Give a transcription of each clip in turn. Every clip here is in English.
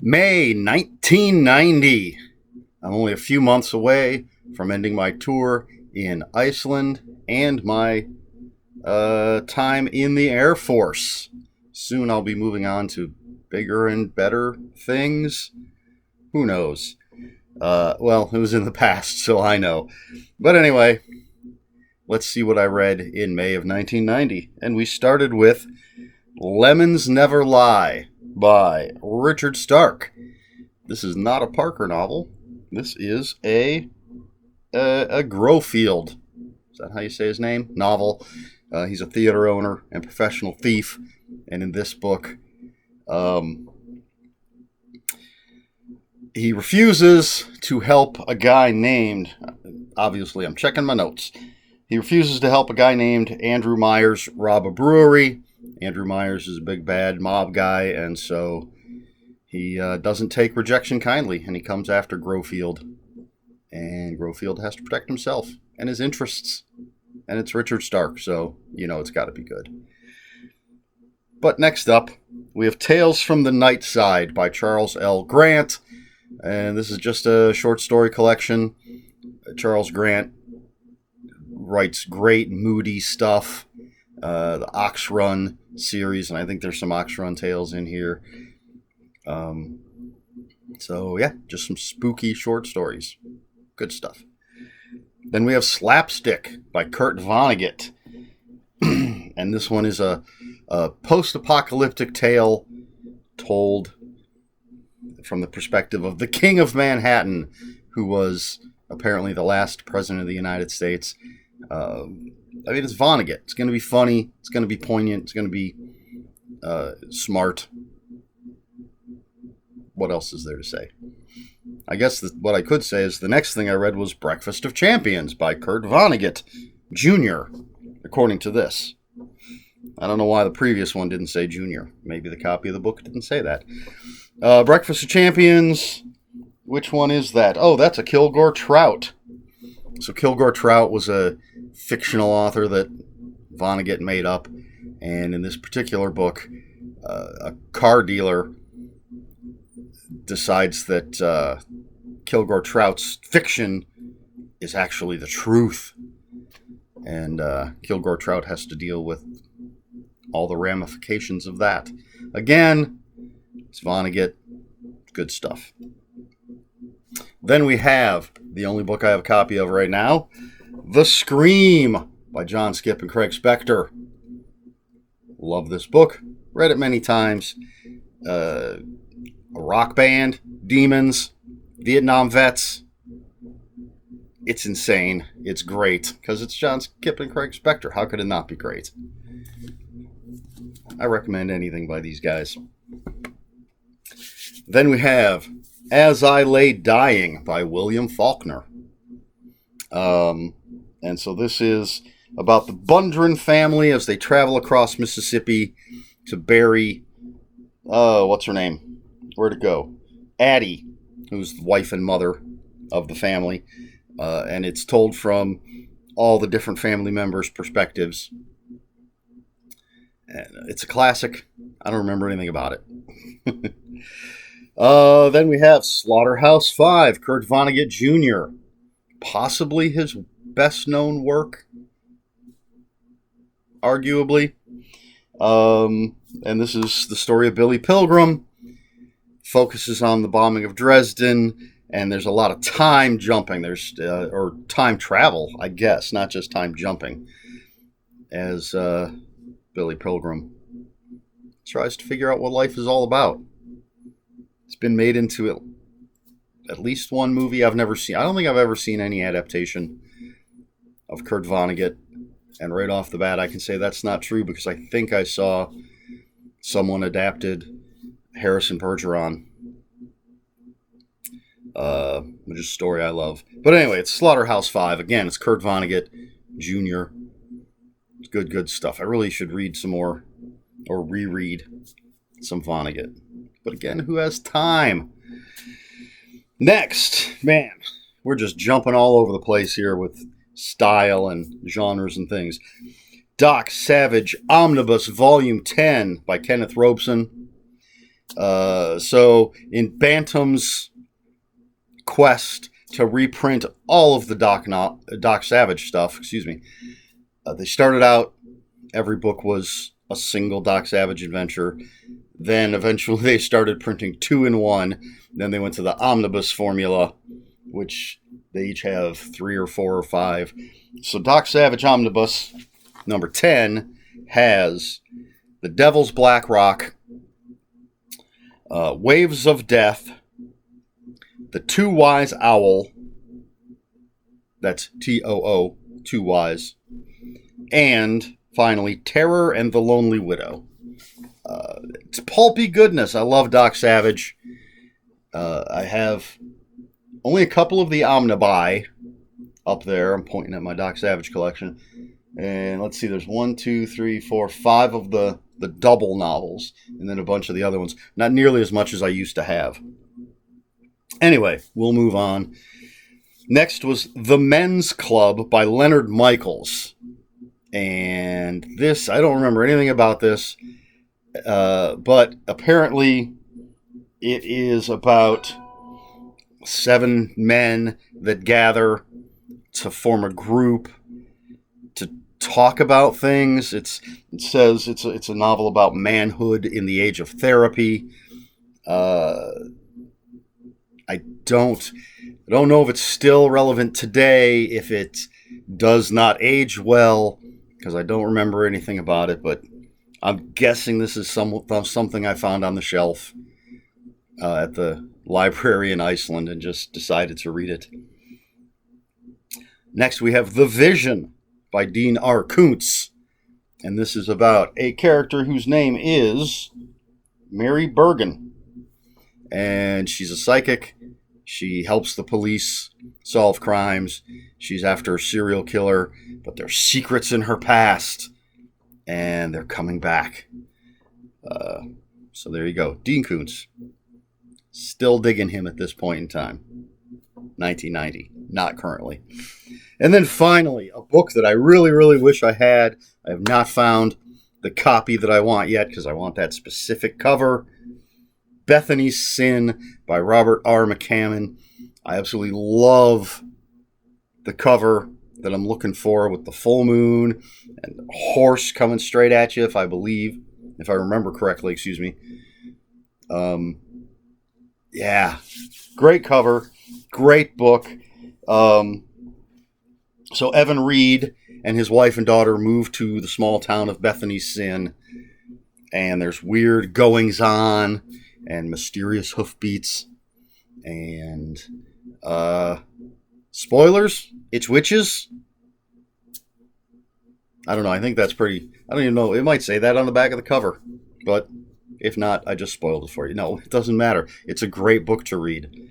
May 1990. I'm only a few months away from ending my tour in Iceland and my time in the Air Force. Soon I'll be moving on to bigger and better things. Who knows? Well, it was in the past, so I know. But anyway, let's see what I read in May of 1990. And we started with Lemons Never Lie by Richard Stark. This is not a Parker novel. This is a Grofield. Is that how you say his name? Novel. He's a theater owner and professional thief. And in this book, he refuses to help a guy named, obviously I'm checking my notes. He refuses to help a guy named Andrew Myers rob a brewery. Andrew Myers is a big bad mob guy, and so he doesn't take rejection kindly, and he comes after Grofield. And Grofield has to protect himself and his interests. And it's Richard Stark, so you know it's got to be good. But next up, we have Tales from the Night Side by Charles L. Grant. And this is just a short story collection. Charles Grant writes great, moody stuff. The Ox Run series, and I think there's some Ox Run tales in here. So yeah, just some spooky short stories. Good stuff. Then we have Slapstick by Kurt Vonnegut. And this one is a post-apocalyptic tale told from the perspective of the King of Manhattan, who was apparently the last president of the United States. I mean, it's Vonnegut. It's going to be funny. It's going to be poignant. It's going to be smart. What else is there to say? I guess what I could say is the next thing I read was Breakfast of Champions by Kurt Vonnegut Jr., according to this. I don't know why the previous one didn't say Junior. Maybe the copy of the book didn't say that. Breakfast of Champions. Which one is that? Oh, that's a Kilgore Trout. So Kilgore Trout was a fictional author that Vonnegut made up. And in this particular book, a car dealer decides that Kilgore Trout's fiction is actually the truth. And Kilgore Trout has to deal with all the ramifications of that. Again, it's Vonnegut. Good stuff. Then we have the only book I have a copy of right now, The Scream by John Skipp and Craig Spector. Love this book. Read it many times. A rock band, demons, Vietnam vets. It's insane. It's great because it's John Skipp and Craig Spector. How could it not be great? I recommend anything by these guys. Then we have As I Lay Dying by William Faulkner. And so this is about the Bundren family as they travel across Mississippi to bury, what's her name? Where'd it go? Addie, who's the wife and mother of the family. And it's told from all the different family members' perspectives. It's a classic. I don't remember anything about it. Then we have Slaughterhouse-Five, Kurt Vonnegut Jr. Possibly his best-known work, arguably. And this is the story of Billy Pilgrim. Focuses on the bombing of Dresden, and there's a lot of time jumping. There's or time travel, I guess, not just time jumping, as Billy Pilgrim tries to figure out what life is all about. It's been made into at least one movie I've never seen. I don't think I've ever seen any adaptation of Kurt Vonnegut. And right off the bat, I can say that's not true because I think I saw someone adapted Harrison Bergeron, which is a story I love. But anyway, it's Slaughterhouse-Five. Again, it's Kurt Vonnegut Jr. It's good stuff. I really should read some more or reread some Vonnegut. But again, who has time? Next, man, we're just jumping all over the place here with style and genres and things. Doc Savage Omnibus Volume 10 by Kenneth Robeson. So in Bantam's quest to reprint all of the Doc Savage stuff, they started out, every book was a single Doc Savage adventure. Then eventually they started printing 2 in 1. Then they went to the omnibus formula, which they each have 3 or 4 or 5. So Doc Savage Omnibus number 10 has The Devil's Black Rock, Waves of Death, The Two Wise Owl, that's Too, Two Wise, and finally Terror and the Lonely Widow. It's pulpy goodness. I love Doc Savage. I have only a couple of the Omnibuy up there. I'm pointing at my Doc Savage collection. And let's see, there's 1, 2, 3, 4, 5 of the double novels, and then a bunch of the other ones. Not nearly as much as I used to have. Anyway, we'll move on. Next was The Men's Club by Leonard Michaels. And this, I don't remember anything about this, but apparently it is about 7 men that gather to form a group to talk about things. It says it's a novel about manhood in the age of therapy. I don't know if it's still relevant today, if it does not age well, because I don't remember anything about it, but I'm guessing this is something I found on the shelf at the library in Iceland and just decided to read it. Next we have The Vision by Dean R. Koontz, and this is about a character whose name is Mary Bergen, and she's a psychic. She helps the police solve crimes. She's after a serial killer, but there's secrets in her past, and they're coming back. So there you go. Dean Koontz. Still digging him at this point in time. 1990. Not currently. And then finally, a book that I really, really wish I had. I have not found the copy that I want yet because I want that specific cover. Bethany's Sin by Robert R. McCammon. I absolutely love the cover that I'm looking for with the full moon and the horse coming straight at you, if I remember correctly, Yeah, great cover, great book. So Evan Reed and his wife and daughter moved to the small town of Bethany's Sin, and there's weird goings-on and mysterious hoofbeats, and spoilers, it's witches. I don't know, I think that's pretty, I don't even know, it might say that on the back of the cover, but if not, I just spoiled it for you. No, it doesn't matter. It's a great book to read.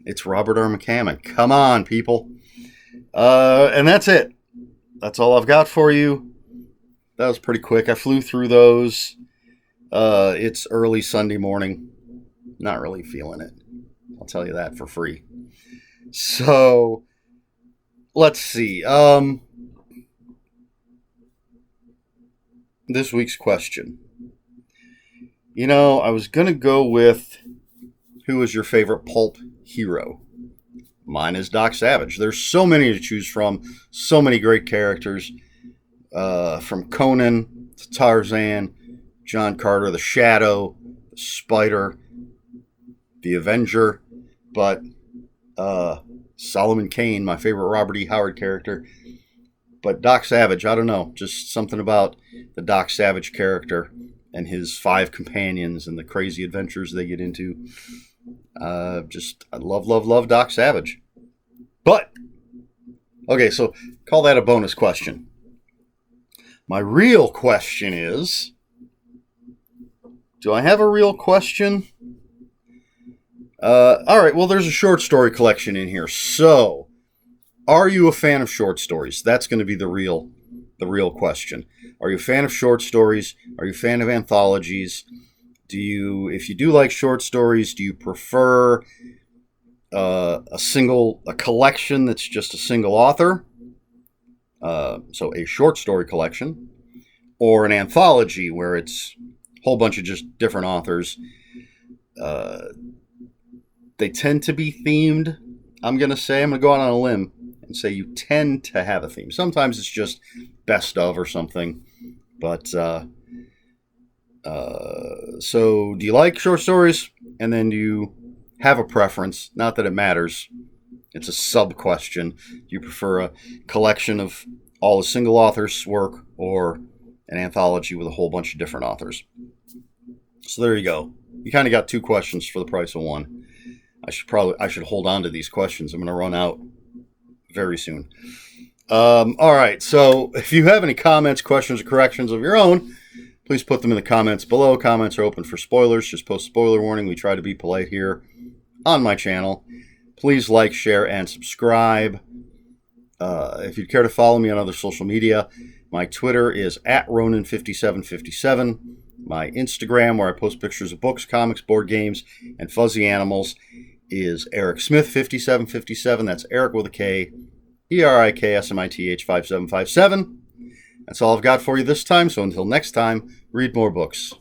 It's Robert R. McCammon. Come on, people. And that's it. That's all I've got for you. That was pretty quick. I flew through those. It's early Sunday morning. Not really feeling it. I'll tell you that for free. So, let's see. This week's question. I was going to go with, who is your favorite pulp hero? Mine is Doc Savage. There's so many to choose from. So many great characters. From Conan to Tarzan, John Carter, the Shadow, the Spider, the Avenger. But Solomon Kane, my favorite Robert E. Howard character. But Doc Savage, I don't know. Just something about the Doc Savage character and his 5 companions and the crazy adventures they get into. I love Doc Savage. But, okay, so call that a bonus question. My real question is, do I have a real question? All right, well, there's a short story collection in here. So, are you a fan of short stories? That's going to be the real question. Are you a fan of short stories? Are you a fan of anthologies? If you do like short stories, do you prefer a collection that's just a single author? So a short story collection, or an anthology where it's a whole bunch of just different authors. They tend to be themed. I'm going to go out on a limb and say you tend to have a theme. Sometimes it's just best of or something. But so do you like short stories? And then do you have a preference? Not that it matters. It's a sub question. Do you prefer a collection of all a single author's work or an anthology with a whole bunch of different authors? So there you go. You kind of got two questions for the price of one. I should hold on to these questions. I'm going to run out very soon. All right. So if you have any comments, questions, or corrections of your own, please put them in the comments below. Comments are open for spoilers. Just post spoiler warning. We try to be polite here on my channel. Please like, share, and subscribe. If you'd care to follow me on other social media, my Twitter is @Ronin5757. My Instagram, where I post pictures of books, comics, board games, and fuzzy animals, is Eric Smith 5757. That's Eric with a K, ERIKSMITH 5757. That's all I've got for you this time. So until next time, read more books.